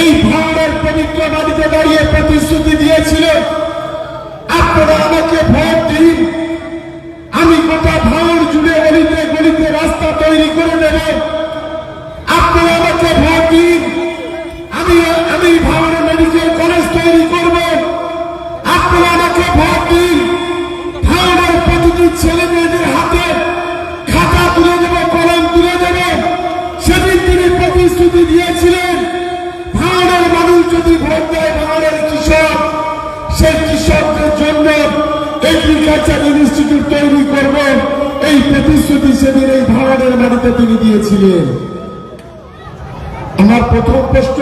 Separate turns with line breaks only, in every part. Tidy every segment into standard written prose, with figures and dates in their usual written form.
এই ভাঙড়ের পবিত্র মাটিতে দাঁড়িয়ে প্রতিশ্রুতি দিয়েছিল, আপনারা আমাকে ভোট দিন, আমি গোটা ভাঙড় জুড়ে গলিতে গলিতে রাস্তা তৈরি করে দেব। আপনারা আমাকে ভোট দিন, আমি ভাঙড়ে মেডিকেল কলেজ তৈরি করব। আপনারা আমাকে ভোট দিন, ভাঙড়ের প্রতিটি ছেলে মেয়েদের হাতে খাতা তুলে দেব, কলম তুলে দেব। সেদিন তিনি প্রতিশ্রুতি দিয়েছিলেন, ভাঙড়ের মানুষ যদি ভোট দেয়, ভাঙড়ের কৃষক, সেই কৃষকদের জন্য এগ্রিকালচার ইনস্টিটিউট তৈরি করব। এই প্রতিশ্রুতি সেদিন এই ভাঙড়ের মাটিতে তিনি দিয়েছিলেন। আমার প্রথম প্রশ্ন,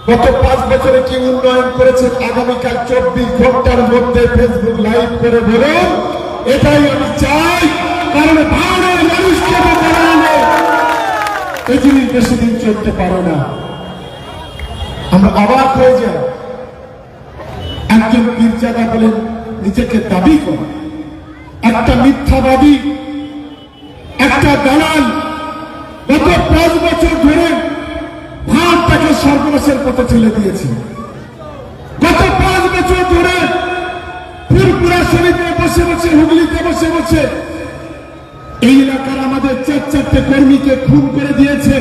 গত 5 বছরে কি উন্নয়ন করেছেন? আগামীকাল 24 ঘন্টার মধ্যে ফেসবুক লাইভ করে বলুন। এটাই আমি চাই, কারণ ভাঙড়ের মানুষকে এই জিনিস বেশি দিন চলতে পারে না। আমরা অবাক হয়ে যাই, একজন পীরজাদা বলেন নিজেকে দাবি করে, একটা মিথ্যাবাদী, একটা দালাল গত 5 বছর ধরে ভারতটাকে সর্বনাশের পথে ঠেলে দিয়েছে। গত 5 বছর ধরে ফুরপুরা শরীফে বসে বসে, হুগলিতে বসে বসে এই এলাকার আমাদের 4 কর্মীকে খুন করে দিয়েছে।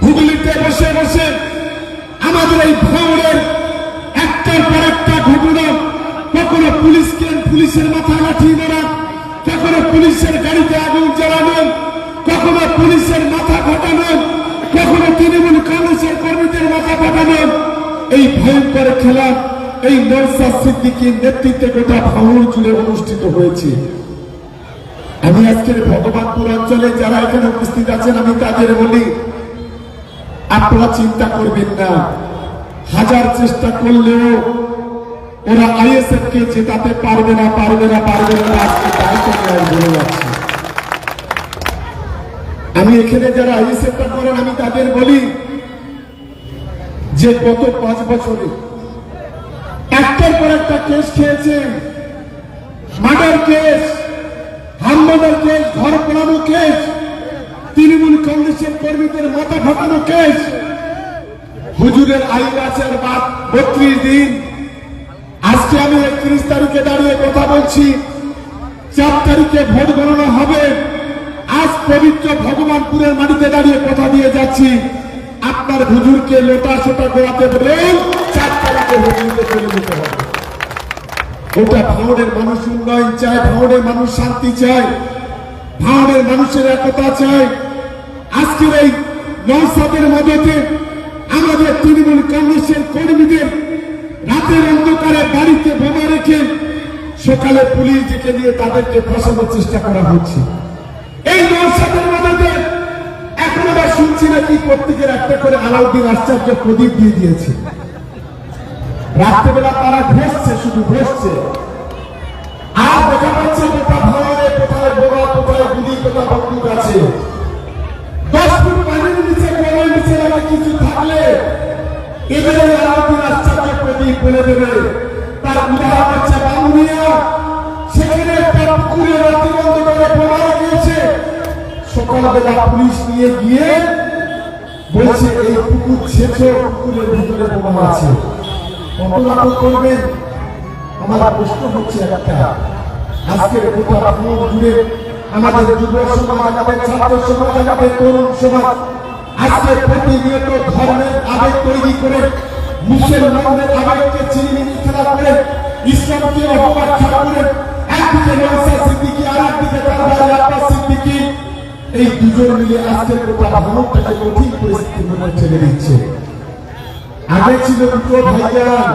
হুগলিতে বসে বসে আমাদের এই ভাঙড়ের একটার পর একটা ঘটনা, কখনো পুলিশের মাথা লাঠি মারা, কখনো পুলিশের গাড়িতে আগুন জ্বালানো, কখনো পুলিশের মাথা ফাটানো, কখনো তৃণমূল কংগ্রেসের কর্মীদের মাথা ফাটানো। এই ভয়ঙ্কর খেলা এই নওশাদ সিদ্দিকীর নেতৃত্বে গোটা ভাঙড় জুড়ে অনুষ্ঠিত হয়েছে। আমি আজকের ভগবানপুর অঞ্চলে যারা এখানে উপস্থিত আছেন, আমি তাদের বলি, আপনারা চিন্তা করবেন না, হাজার চেষ্টা করলেও ওরা আইএসএফ কে জেতাতে পারবে না। আজকে দায়িত্ব নেওয়ার বলে যাচ্ছে। আমি এখানে যারা আইএসএফটা করেন, আমি তাদের বলি যে গত 5 বছরে একটার পর একটা কেস খেয়েছেন। মার্ডার কেস, হামলার কেস, ঘর পোড়ানো কেস, তৃণমূল কংগ্রেসের কর্মীদের মাথা ফাটানো কেস। হুজুরের আইন আছে আর 32 দিন। আজকে আমি 31 তারিখে দাঁড়িয়ে কথা বলছি, 4 তারিখে ভোট গণনা হবে। আজ পবিত্র ভগবানপুরের মাটিতে দাঁড়িয়ে কথা দিয়ে যাচ্ছি, আপনার হুজুরকে লোটা সোটা গোড়াতে বলেন 4 তারিখে হুজুরকে চলে যেতে হবে। ওটা ভাঙড়ের মানুষ উন্নয়ন চায়, ভাঙড়ের মানুষ শান্তি চায়, ভাঙড়ের মানুষের একতা চায়। আজকের এই নওশাদের মদতে আমাদের তৃণমূল কংগ্রেসের কর্মীদের রাতের অন্ধকারে বাড়িতে বোমা রেখে সকালে পুলিশ ডেকে নিয়ে তাদেরকে ফাঁসানোর চেষ্টা করা হচ্ছে। এই নওশাদের মদতে এখন আবার শুনছি নাকি প্রত্যেকের একটা করে আলাউদ্দিন আশ্চর্য প্রদীপ দিয়ে দিয়েছে। রাত্রেবেলা তারা ঘষছে, শুধু ঘষছে। আর দেখা যাচ্ছে গোটা ভাঙড়ে কোথায় বোমা, কোথায় গুলি, কোথায় বন্দুক আছে। 10 ফুট পানির নিচে, গলার নিচে কিছু থাকলে এদের আলাউদ্দিন আশ্চর্য প্রদীপ বলে দেবে। তার উদাহরণ হচ্ছে বামুনিয়া, সেখানে একটা পুকুরে রাত্রি অন্ধকারে বোমা লাগিয়েছে। সকালবেলা পুলিশ নিয়ে গিয়ে বলছে এই পুকুর ছেঁচো, পুকুরের ভিতরে বোমা আছে। কত নাটক করবেন? আমার প্রশ্ন হচ্ছে একটা, আজকের গোটা ভাঙড় জুড়ে আমাদের যুব সমাজ, আমাদের ছাত্র সমাজ, আমাদের তরুণ সমাজ আজকে প্রতিনিয়ত ধর্মের আবেগ তৈরি করে, মুসলমানদের আবেগকে চিনিমিনি খেলা করে, ইসলামকে অপব্যাখ্যা করে, একদিকে নওশাদ সিদ্দিকী, আরেকদিকে তার ভাই আব্বাস সিদ্দিকী, এই দুজন মিলে আজকের গোটা ভাঙড়টাকে কঠিন পরিস্থিতির মধ্যে ঠেলে দিচ্ছে। আগে ছিল দুটো ভাইজান,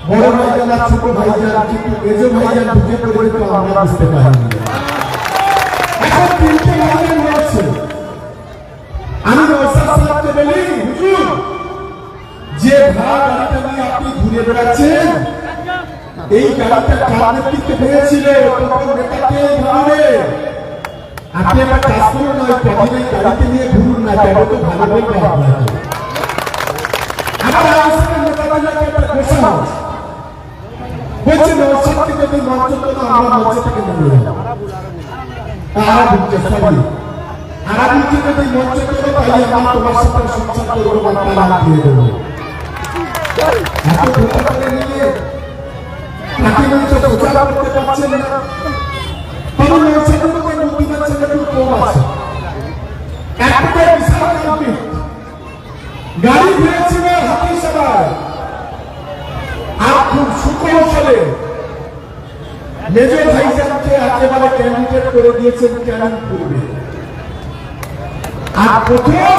বড় ভাইজান আর ছোট ভাইজান, কিন্তু মেজ ভাইজান ঢুকে পড়বে তো আমরা বুঝতে পারিনি। এখন 3টে ভাইজান রয়েছে। আমি নওশাদ সাহেবকে বলি, হুজুর, যে ভাড়া গাড়িটা নিয়ে আপনি ঘুরে বেড়াচ্ছেন, এই গাড়িটা কার নেতৃত্বে পেয়েছিল? তখন নেতাকে ভাবে আপনি আমার কাজ করুন, নয় কদিন এই গাড়িতে নিয়ে ঘুরুন না, তবে তো ভালো বলবো আপনাকে। বলছে নওশাদকে যদি মঞ্চ করতো, আমরা মঞ্চ থেকে নেমে আর আমি কি যদি মঞ্চে করে তাই আমার তোমার সাথে সংসার করবো না, তালাক দিয়ে দেবো। এত ধোকা করে নিয়ে তাকে মঞ্চে প্রচার করতে পারছেন না, কারণ এই ছেলেগুলো বুদ্ধিমান ছেলেগুলো কম আছে। একটা বিশাল কমপ্লিট গাড়ি ফিরেছিল হাতিসারায়, আর খুব সুকৌশলে মেজর ভাইজানকে একেবারে ক্যান্ডিডেট করে দিয়েছেন ক্যানিং পূর্বে। আর প্রথম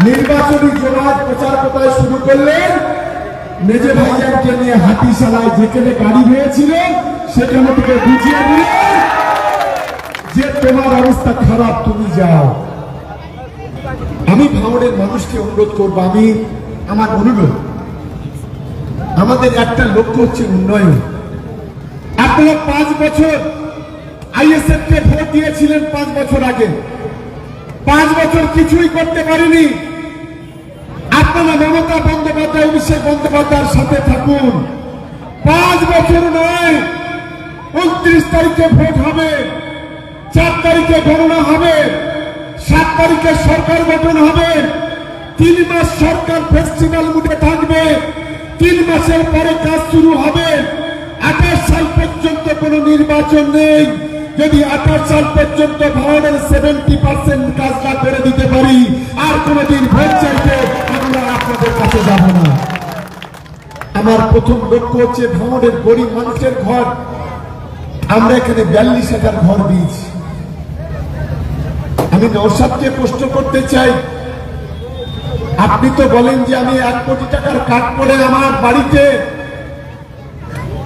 নির্বাচনী জোরাজ প্রচার প্রচার শুরু করলেন মেজর ভাইজানকে নিয়ে হাতিশালায়, যেখানে গাড়ি হয়েছিল সেখানে থেকে বুঝিয়ে দিলেন যে তোমার অবস্থা খারাপ, তুমি যাও। আমি ভাঙড়ের মানুষকে অনুরোধ করবো, আমি আমার অনুরোধ, আমাদের একটা লক্ষ্য হচ্ছে উন্নয়ন। আপনারা 5 বছর আইএসএফ কে ভোট দিয়েছিলেন 5 বছর আগে, 5 বছর কিছুই করতে পারেনি। আপনারা মমতা বন্দ্যোপাধ্যায়, অভিষেক বন্দ্যোপাধ্যায়ের সাথে থাকুন। 5 বছর নয়, 29 তারিখে ভোট হবে, 4 তারিখে গণনা হবে, 7 তারিখে সরকার গঠন হবে, 3 মাস সরকার ফেস্টিভ্যাল মুডে থাকবে, 3 মাসের পরে কাজ শুরু হবে। 28 সাল পর্যন্ত কোন নির্বাচন নেই। যদি 28 সাল পর্যন্ত ভাঙড়ের 70% কাজ না করে দিতে পারি, আর কোনদিন ভোট চাইতে আমরা আপনাদের কাছে যাব না। আমার প্রথম লক্ষ্য হচ্ছে ভাঙড়ের গরিব মানুষের ঘর। আমরা এখানে 42,000 ঘর দিয়েছি। আমি নওশাদকে প্রশ্ন করতে চাই, আপনি তো বলেন যে আমি 1 কোটি টাকার কাঠ পড়ে আমার বাড়িতে,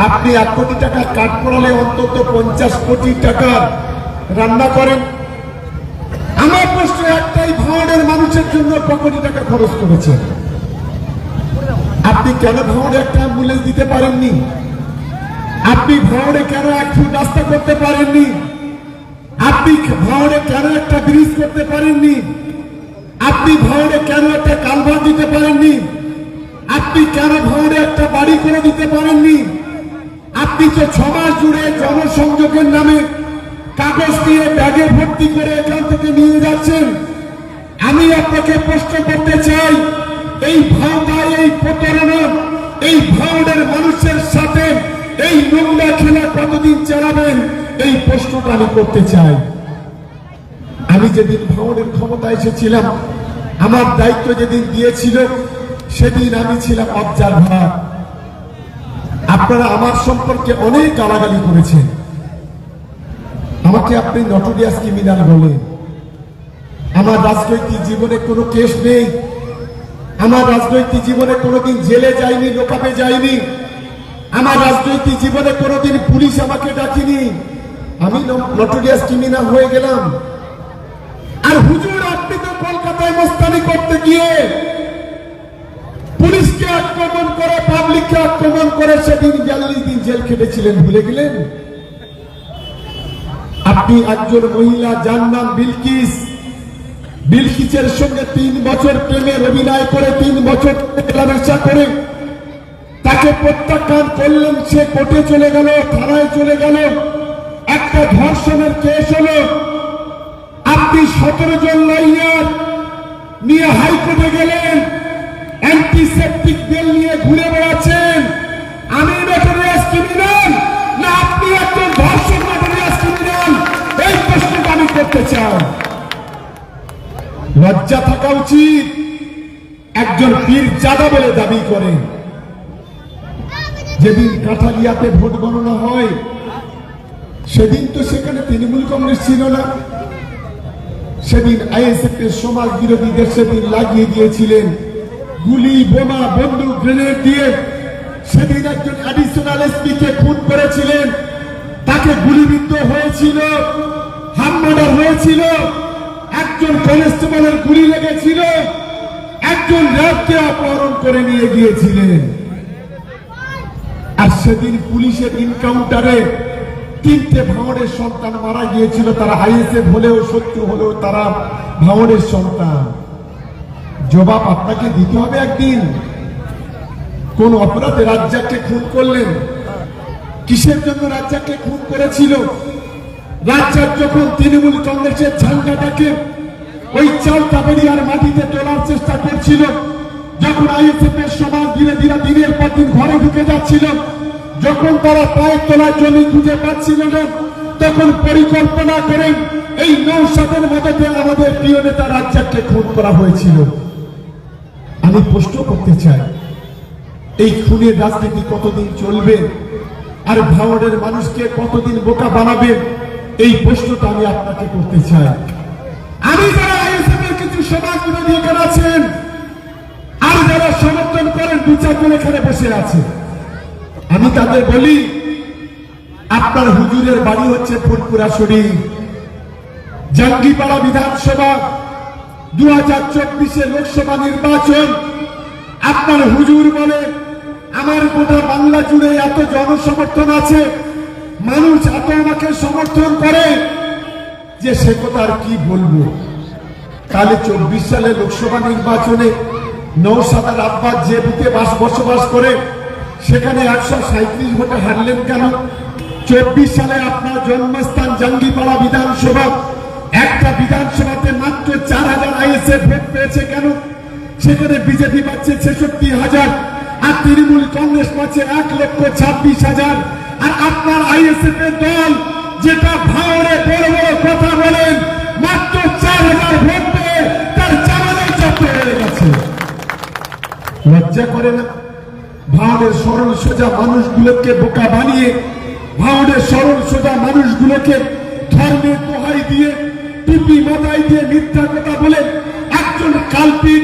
আপনি 1 কোটি টাকার কাঠ পড়ালে অন্তত 50 কোটি টাকার রান্না করেন। আমার প্রশ্ন একটাই, ভাঙড়ের মানুষের জন্য 1 কোটি টাকা খরচ করেছেন, আপনি কেন ভাঙড়ে একটা অ্যাম্বুলেন্স দিতে পারেননি? আপনি ভাঙড়ে কেন 1 ফুট রাস্তা করতে পারেননি? আপনি ভাঙড়ে কেন একটা ব্রিজ করতে পারেননি? আপনি ভাঙড়ে কেন একটা কালভার্ট দিতে পারেননি? আপনি কেন ভাঙড়ে একটা বাড়ি করে দিতে পারেননি? আপনি তো 6 মাস জুড়ে জনসংযোগের নামে কাগজ দিয়ে ব্যাগে ভর্তি করে এখান থেকে নিয়ে যাচ্ছেন। আমি আপনাকে প্রশ্ন করতে চাই, এই ভাঙা, এই প্রতারণা, এই ভাঙড়ের মানুষের সাথে এই নোংরা খেলা কতদিন চালাবেন? এই প্রশ্নটা আমি করতে চাই। আমি যেদিন ভাঙড়ের ক্ষমতা এসেছিলাম, আমার দায়িত্ব যেদিন দিয়েছিল, সেদিন আমি ছিলাম অবজারভার। আপনারা আমার সম্পর্কে অনেক গালাগালি করেছেন, আমাকে আপনি নটোরিয়াস ক্রিমিনাল বলেন। আমার রাজনৈতিক জীবনে কোনো কেস নেই, আমার রাজনৈতিক জীবনে কোনোদিন জেলে যাইনি, লোকাপে যাইনি, আমার রাজনৈতিক জীবনে কোনোদিন পুলিশ আমাকে ডাকিনি। আমি নটোরিয়াস ক্রিমিনাল হয়ে গেলাম। আর হুজুর, আপনি তো কলকাতায় মস্তানি করতে গিয়ে পুলিশকে আক্রমণ করে, পাবলিককে আক্রমণ করে সেদিন 42 দিন জেল খেটেছিলেন, ভুলে গেলেন? আপনি একজন মহিলা, যার নাম বিলকিস, বিলকিসের সঙ্গে 3 বছর প্রেমের অভিনয় করে, 3 বছর মেলামেশা করে তাকে প্রত্যাখ্যান করলেন। সে কোর্টে চলে গেল, থানায় চলে গেল, একটা ধর্ষণের কেস হলো। আপনি 17 জন লয়ার নিয়ে হাইকোর্টে গেলেন, অ্যান্টিসেপ্টিক বেল নিয়ে ঘুরে বেড়াচ্ছেন। আমি নটোরিয়াস ক্রিমিনাল না আপনি একজন ধর্ষক নটোরিয়াস ক্রিমিনাল? এই প্রশ্নটা আমি করতে চাই। লজ্জা থাকা উচিত। একজন পীরজাদা বলে দাবি করেন। যেদিন কাঠালিয়াতে ভোট গণনা হয়, সেদিন তো সেখানে তৃণমূল কংগ্রেস ছিল না। সেদিন আইএসএফ এর সমাজ বিরোধীদের সেদিন লাগিয়ে দিয়েছিলেন গুলি, বোমা, বন্দুক, গ্রেনেড দিয়ে। সেদিন একজন অ্যাডিশনাল এসপি কে খুন করেছিলেন, তাকে গুলিবিদ্ধ হয়েছিল, হামলা হয়েছিল, একজন কনস্টেবলের গুলি লেগেছিল, একজন র্যাবকে অপহরণ করে নিয়ে গিয়েছিলেন। আর সেদিন পুলিশের ইনকাউন্টারে 3টে ভাঙড়ের সন্তান মারা গিয়েছিল। তারা আইএসএফ হলেও, শত্রু হলেও তারা ভাঙড়ের সন্তান। জবাব আপনাকে দিতে হবে একদিন। কোন অপরাধে রাজ্জাককে খুন করলেন? কিসের জন্য রাজ্জাককে খুন করেছিল? রাজ্জাক যখন তৃণমূল কংগ্রেসের ঝান্ডাটাকে ওই চালতাবেড়িয়ার মাটিতে তোলার চেষ্টা করছিল, যখন আইএসএফ এর সমাজ ধীরে ধীরে দিনের পর দিন ঘরে ঢুকে যাচ্ছিল, যখন তারা পায়ের তোলার জমি খুঁজে পাচ্ছিল না, তখন পরিকল্পনা করে এই নৌসাদের মদতে আমাদের প্রিয় নেতা রাজ্জাককে খুন করা হয়েছিল। আমি প্রশ্ন করতে চাই, এই খুনের রাজনীতি কতদিন চলবে আর ভাঙড়ের মানুষকে কতদিন বোকা বানাবে? এই প্রশ্নটা আমি আপনাকে করতে চাই। আমি যারা আইএসএফ এর কিছু সমাজ বিরোধী এখানে আছেন আর যারা সমর্থন করেন, দু চারজন এখানে বসে আছে, আমি তাদের বলি, আপনার হুজুরের বাড়ি হচ্ছে ফুলপুরা শরীফ, জাঙ্গিপাড়া বিধানসভা 2024 লোকসভা নির্বাচন। আপনার হুজুর বলে আমার গোটা বাংলা জুড়ে এত জনসমর্থন আছে, মানুষ এত আমাকে সমর্থন করে যে সে কথা আর কি বলবো। তাহলে 24 সালে লোকসভা নির্বাচনে নওশাদের আব্বাস যে বুথে বসবাস করে সেখানে 137 ভোটে হারলেন কেন? 24 সালে আপনার জন্মস্থান জাঙ্গিপাড়া বিধানসভা, একটা বিধানসভাতে মাত্র 4000 আইএসএফ ভোট পেয়েছে কেন? সেখানে বিজেপি পাচ্ছে 66,000 আর তৃণমূল কংগ্রেস পাচ্ছে 1,26,000। আর আপনার আইএসএফ এর দল যেটা ভাঙড়ে বড় বড় কথা বলেন, মাত্র 4000 ভোট পেয়ে তার জামানায় চক্র হয়ে গেছে। লজ্জা করে না? ভাঙড়ের সরল সোজা মানুষগুলোকে বোকা বানিয়ে, ভাঙড়ের সরল সোজা মানুষগুলোকে ধর্মের দোহাই দিয়ে, টুপি মাথায় দিয়ে মিথ্যা কথা বলে একজন কাল্পিক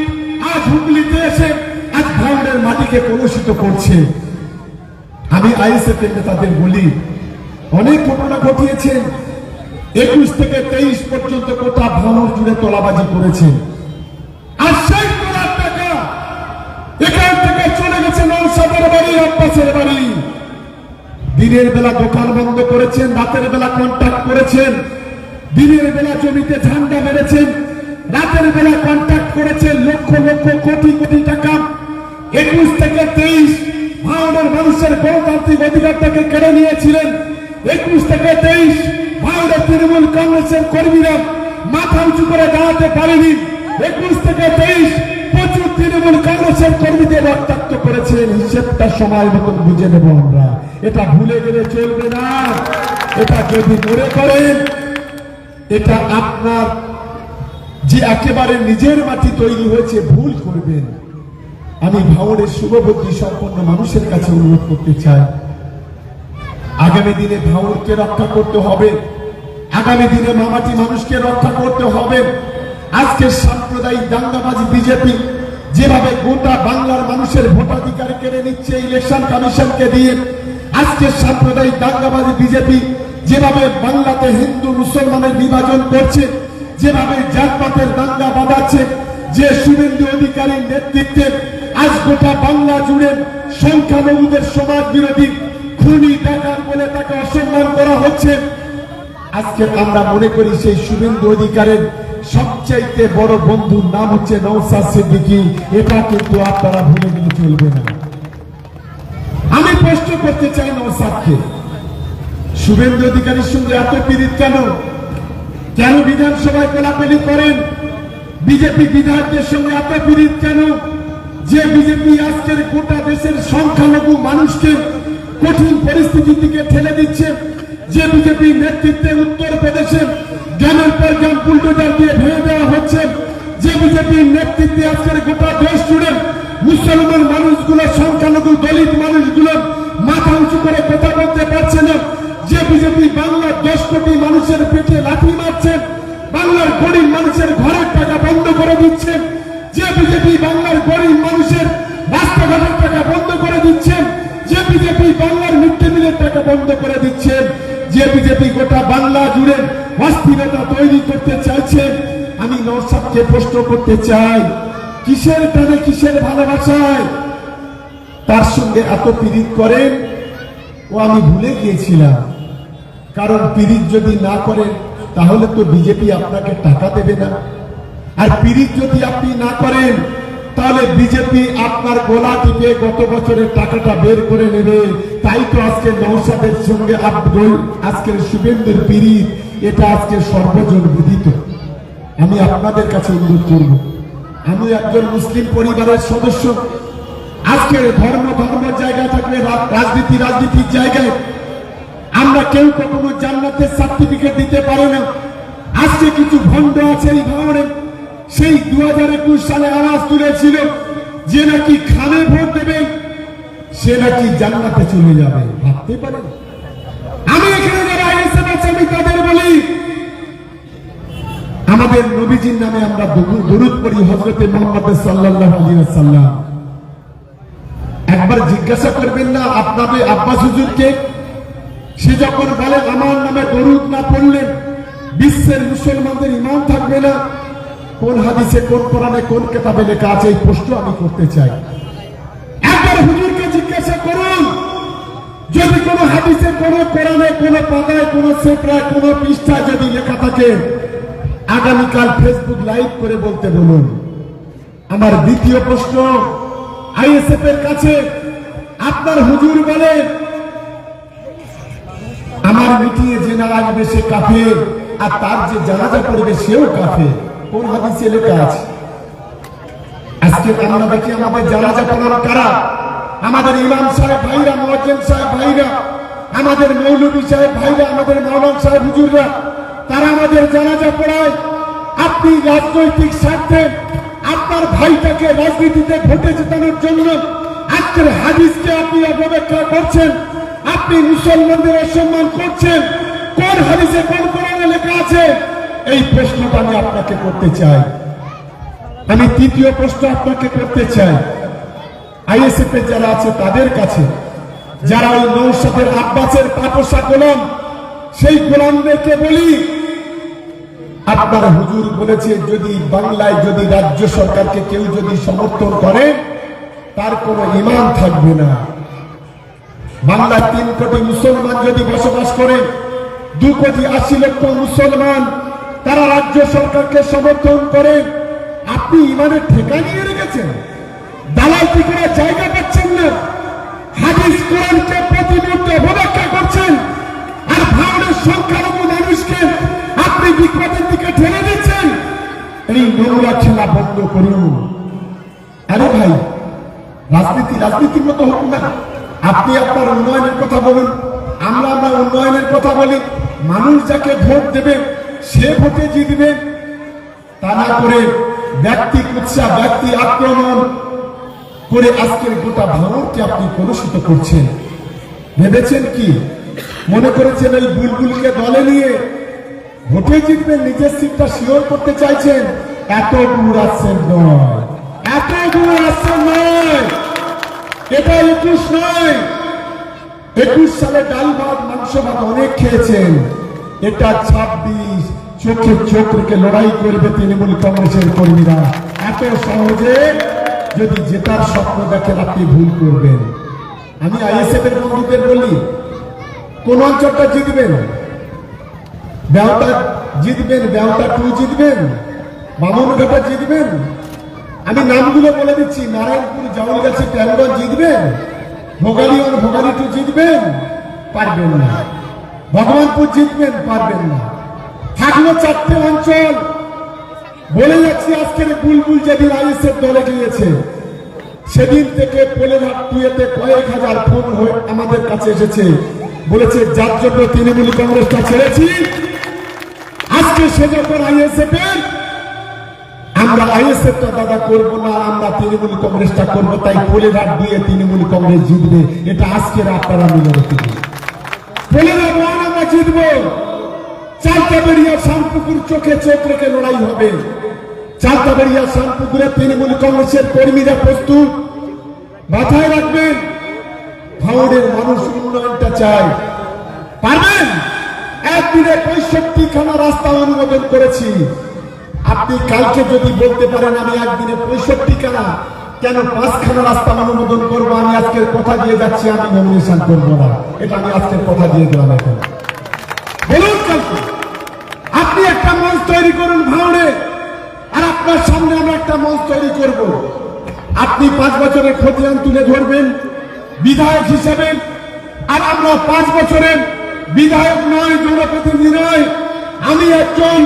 আজ হুগলিতে এসে আজ ভাঙড়ের মাটিকে কলুষিত করছে। আমি আইএসএফ এর নেতাদের বলি, অনেক ঘটনা ঘটিয়েছেন, 21 থেকে 23 পর্যন্ত গোটা ভাঙড় জুড়ে তোলাবাজি করেছেন। আর সেই তোলার টাকা এখান থেকে চলে গেছে নওশাদের বাড়ি, আব্বাসের বাড়ি। দিনের বেলা দোকান বন্ধ করেছেন, রাতের বেলা কন্ট্রাক্ট করেছেন, দিনের বেলা জমিতে ঝান্ডা মেরেছেন, রাতের বেলা কন্ট্রাক্ট করেছেন লক্ষ লক্ষ কোটি কোটি টাকা। 21 থেকে 23 ভাঙড়ের মানুষের গণতান্ত্রিক অধিকারটাকে কেড়ে নিয়েছিলেন। 21 থেকে 23 ভাঙড়ের তৃণমূল কংগ্রেসের কর্মীরা মাথা উঁচু করে দাঁড়াতে পারেনি। 21 থেকে 23 প্রচুর তৃণমূল কংগ্রেসের কর্মীদের রক্তাক্ত করেছেন। হিসেবটা সময় মতন বুঝে নেব আমরা, এটা ভুলে গেলে চলবে না। এটা যদি মনে করেন এটা আপনার যে একেবারে নিজের মাটি তৈরি হয়েছে, ভুল করবেন। আমি ভাঙড়ের শুভবুদ্ধি সম্পন্ন মানুষের কাছে অনুরোধ করতে চাই, আগামী দিনে ভাঙড়কে রক্ষা করতে হবে, আগামী দিনে মামাটি মানুষকে রক্ষা করতে হবে। আজকে সাম্প্রদায়িক দাঙ্গাবাজ বিজেপি যেভাবে গোটা বাংলার মানুষের ভোটাধিকার কেড়ে নিচ্ছে ইলেকশন কমিশনকে দিয়ে, আজকে সাম্প্রদায়িক দাঙ্গাবাজ বিজেপি যেভাবে বাংলাতে হিন্দু মুসলমানের বিভাজন করছে, যেভাবে জাতপাতের দাঙ্গা বাঁধাচ্ছে, যে শুভেন্দু অধিকারীর নেতৃত্বে আজ গোটা বাংলা জুড়ে সংখ্যালঘুদের সমাজ বিরোধী খুনি ডাকাত বলে তাকে অসম্মান করা হচ্ছে। আজকে আমরা মনে করি সেই শুভেন্দু অধিকারের সবচাইতে বড় বন্ধুর নাম হচ্ছে নওশাদ সিদ্দিকী। এটা কিন্তু আপনারা ভুলে গেলে চলবে না। আমি প্রশ্ন করতে চাই নওশাদকে, শুভেন্দু অধিকারীর সঙ্গে এত পীড়িত কেন? কেন বিধানসভায় কোলাকুলি করেন? বিজেপি বিধায়কদের সঙ্গে এত পীড়িত কেন? যে বিজেপি আজকের গোটা দেশের সংখ্যালঘু মানুষকে কঠিন পরিস্থিতি থেকে ঠেলে দিচ্ছে, যে বিজেপি নেতৃত্বে উত্তরপ্রদেশে গ্রামের পর গ্রাম বুলডোজার দিয়ে ভেঙে দেওয়া হচ্ছে, যে বিজেপির নেতৃত্বে আজকের গোটা দেশ জুড়ে মুসলমান মানুষগুলো, সংখ্যালঘু দলিত মানুষগুলো মাথা উঁচু করে কথা বলতে পারছে না, যে বিজেপি বাংলার 10 কোটি মানুষের পেটে লাথি মারছে, বাংলার গরিব মানুষের ঘরের টাকা বন্ধ করে দিচ্ছে, যে বিজেপি বাংলার গরিব মানুষের রাস্তাঘাটের টাকা বন্ধ করে দিচ্ছে, যে বিজেপি বাংলার মিড ডে মিলের টাকা বন্ধ করে দিচ্ছে, যে বিজেপি গোটা বাংলা জুড়ে অস্থিরতা তৈরি করতে চাইছে। আমি নওশাদকে প্রশ্ন করতে চাই, কিসের টানে, কিসের ভালোবাসায় তার সঙ্গে এত পীড়িত করেন? ও আমি ভুলে গিয়েছিলাম, কারণ পীড়িত যদি না করেন তাহলে তো বিজেপি আপনাকে টাকা দেবে না, আর পীড়িত যদি আপনি না করেন তাহলে বিজেপি আপনার গোলা টিপে গত বছরের টাকাটা বের করে নেবে। তাই তো আজকে নওশাদের সঙ্গে আজকের শুভেন্দুর পীড়িত। এটা আজকে সর্বজন বিদিত। আমি আপনাদের কাছে অনুরোধ করব, আমি একজন মুসলিম পরিবারের সদস্য। আজকের ধর্মের জায়গা থাকলে রাজনীতির জায়গায় আমরা কেউ কখনো জান্নাতের সার্টিফিকেট দিতে পারে না। আজকে কিছু ভণ্ড আছে এই ধরনের, সেই 2021 সালে আওয়াজ তুলেছিল যে নাকি খানে ভোট দেবে সে নাকি জান্নাতে চলে যাবে। ভাবতে পারেন? আমি এখানে যারা আইএসএফ আছে আমি তাদের বলি, আমাদের নবীজির নামে আমরা দরুদ পড়ি, হযরতে মুহাম্মদ সাল্লাল্লাহু আলাইহি ওয়াসাল্লাম। একবার জিজ্ঞাসা করবেন না আপনাদের আব্বাস হুজুরকে, সে যখন বলেন আমার নামে দরুদ না পড়লে বিশ্বের মুসলমানদের ঈমান থাকবে না, কোন হাদিসে, কোন কোরআনে, কোন কিতাবে লেখা আছে? এই প্রশ্ন আমি করতে চাই। একবার হুজুরকে জিজ্ঞাসা করুন, যদি কোন হাদিসে, কোন কোরআনে, কোন পাতায়, কোন সেপরায়, কোন পৃষ্ঠায় যদি লেখা থাকে, আগামীকাল ফেসবুক লাইভ করে বলতে বলুন। আমার দ্বিতীয় প্রশ্ন আইএসএফ এর কাছে, আপনার হুজুর বলে আমার মিটিয়ে যে না লাগবে সে কাফের, আর তার যে জানাজা পড়বে সেও কাফের। কোন হাদিসে লেখা আছে? আজকে আমরা দেখি আমাদের জানাজা পড়ার কারা? আমাদের ইমাম সাহেব ভাইরা, মুয়াজ্জিন সাহেব ভাইরা, আমাদের মৌলভী সাহেব ভাইরা, আমাদের মাওলানা সাহেব হুজুররা, তারা আমাদের জানাজা পড়ায়। আপনি রাজনৈতিক স্বার্থে আপনার ভাইটাকে রাজনীতিতে ভোটে জেতানোর জন্য আজকের হাদিসকে আপনি অপব্যাখ্যা করছেন, আপনি মুসলমানদের অসম্মান করছেন। কোন হাদিসে, কোন কোরআনে লেখা আছে? এই প্রশ্নটা আমি আপনাকে করতে চাই। আমি তৃতীয় প্রশ্ন আপনাকে করতে চাই, আইএসএফ এর যারা আছে তাদের কাছে, যারা ওই নৌসাদের আব্বাসের পাপোষা গোলাম, সেই গোলামদেরকে বলি, আপনার হুজুর বলেছে যদি বাংলায় যদি রাজ্য সরকারকে কেউ যদি সমর্থন করে তার কোনো ঈমান থাকবে না। বাংলায় 3 কোটি মুসলমান যদি বসবাস করে, 2,80,00,000 মুসলমান তারা রাজ্য সরকারকে সমর্থন করে, আপনি ঈমানের ঠেকা নিয়ে রেখেছেন, দালালি করে জায়গা পাচ্ছেন না, হাদিস কোরআনকে প্রতি মুহূর্তে অবব্যাখ্যা করছেন, আর ভারতের সংখ্যালঘু মানুষকে আপনি বিপদের দিকে ঠেলে দিচ্ছেন। এই নোংরা খেলা বন্ধ করুন। আরে ভাই, রাজনীতির মতো হোক না। আপনি আপনার উন্নয়নের কথা বলুন, আমরা উন্নয়নের কথা বলি। মানুষ যাকে ভোট দেবে সে ভোটে জিতবে, তা না করে ব্যক্তি কুৎসা, ব্যক্তি আক্রমণ করে আজকের গোটা ভারতকে আপনি কলুষিত করছেন। ভেবেছেন কি? মনে করেছেন এই বুলবুলকে দলে নিয়ে ভোটে জিতবেন, নিজের সিটটা শিওর করতে চাইছেন? এত দূর আসছেন নয়, এত দূর আসছেন নয়। এটা 21 নয়। 21 সালে ডাল ভাত, মাংস ভাত অনেক খেয়েছেন। এটা 26, চোখে চোখ রেখে লড়াই করবে তৃণমূল কংগ্রেসের কর্মীরা। এত সহজে যদি জেতার স্বপ্ন দেখেন আপনি ভুল করবেন। আমি আইএসএফ এর বন্ধুদের বলি, কোন অঞ্চলটা জিতবেন? বেওতা জিতবেন, বেওতা 2 জিতবেন, বামনঘাটা জিতবেন। আমি নামগুলো বলে দিচ্ছি, নারায়ণপুর, জাউলগাছি, ট্যাংগঞ্জ জিতবেন, ভোগালী 1, ভোগালী 2 জিতবেন, পারবেন না। ভগবানপুর জিতবেন, পারবেন না। থাকলো 4টে অঞ্চল। বলে যাচ্ছি, আজকের বুলবুল যেদিন আইএসএফ দলে গিয়েছে সেদিন থেকে পোলেরহাট 2-তে কয়েক হাজার ফোন হয়ে আমাদের কাছে এসেছে, বলেছে যার জন্য তৃণমূল কংগ্রেসটা ছেড়েছি, আজকে সে যখন আইএসএফ এর, আমরা আইএসএফটা দাদা করবো না, আমরা তৃণমূল কংগ্রেসটা করবো, তাই পোলেরহাট 2-এ তৃণমূল কংগ্রেস জিতবে। এটা আজকের আপনারা মিলে রেখে দিন। পোলেরহাট 1 আমরা জিতবো। চালতাবেড়িয়া, শামপুকুর চোখে চোখ রেখে লড়াই হবে। চালতাবেড়িয়া, শামপুকুরে তৃণমূল কংগ্রেসের কর্মীরা প্রস্তুত। মাথায় রাখবেন, ভাঙড়ের মানুষ উন্নয়নটা চায়। পারবেন? একদিনে 65খানা রাস্তা অনুমোদন করেছি। আপনি কালকে যদি বলতে পারেন আমি একদিনে 65খানা কেন 5খানা রাস্তা অনুমোদন করবো, আমি আজকের কথা দিয়ে যাচ্ছি আমি নমিনেশন করবো না। এটা আমি আজকের কথা দিয়ে দিলাম। এখন বলুন কালকে আপনি একটা মঞ্চ তৈরি করুন ভাঙড়ে, আর আপনার সামনে আমরা একটা মঞ্চ তৈরি করব। আপনি 5 বছরের খতিয়ান তুলে ধরবেন বিধায়ক হিসেবে, আর আমরা 5 বছরের বিধায়ক নয়, জনপ্রতিনিধি নয়, আমি একজন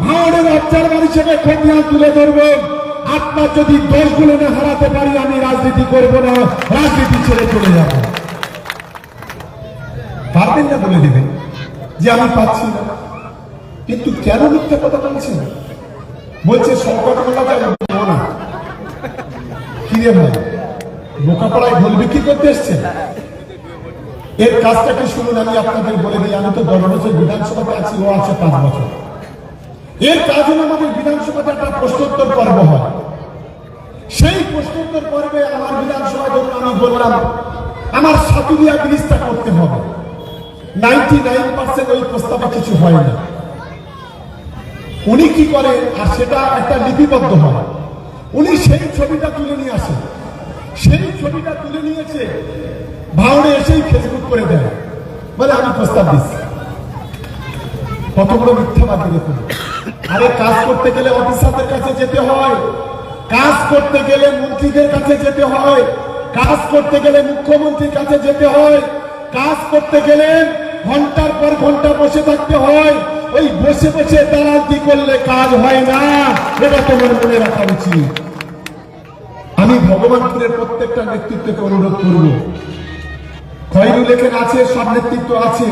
ভাঙড়ের অবজারভার হিসেবে খতিয়ান তুলে ধরবো। আপনার যদি 10 গুণে না হারাতে পারি আমি রাজনীতি করব না, রাজনীতি ছেড়ে চলে যাব। পারবেন না বলে দেবেন যে আমি পাচ্ছি না, কিন্তু কেন মিথ্যা কথা বলছেন? বলছে সংকট বলা যায় না। কিরে ভাই, বোকাপাড়ায় ভুল বিক্রি করতে এসছেন? এর কাজটা কি শুনুন, আমি আপনাদের বলে দিই। আমি তো 10 বছর বিধানসভাতে আছি, ও আছে 5 বছর। এর কাজ হলো আমাদের বিধানসভাতে একটা প্রশ্নোত্তর পর্ব হয়। সেই প্রশ্নোত্তর পর্বে আমার বিধানসভা ধরুন আমি বললাম আমার সাতুরিয়া ব্রিজটা করতে হবে, 99% ওই প্রস্তাবে কিছু হয় না। উনি কি করেন, আর সেটা একটা লিপিবদ্ধ হয়, উনি সেই ছবিটা তুলে নিয়ে আসেন। সেই ছবিটা তুলে নিয়েছে, ভাঙড়ে এসেই ফেসবুক করে দেয়, বলে আমি প্রস্তাব দিচ্ছি। কত বড় মিথ্যাবাদী দেখুন। আরে কাজ করতে গেলে অফিসারদের কাছে যেতে হয়, কাজ করতে গেলে মন্ত্রীদের কাছে যেতে হয়, কাজ করতে গেলে মুখ্যমন্ত্রীর কাছে যেতে হয়, কাজ করতে গেলে ঘন্টার পর ঘন্টা বসে থাকতে হয়। ওই বসে বসে দালালি করলে কাজ হয় না, এটা তোমার মনে রাখা উচিত। আমি ভগবানপুরের প্রত্যেকটা নেতৃত্বকে অনুরোধ করব, খয়রুল এখানে আছে, সব নেতৃত্ব আছে।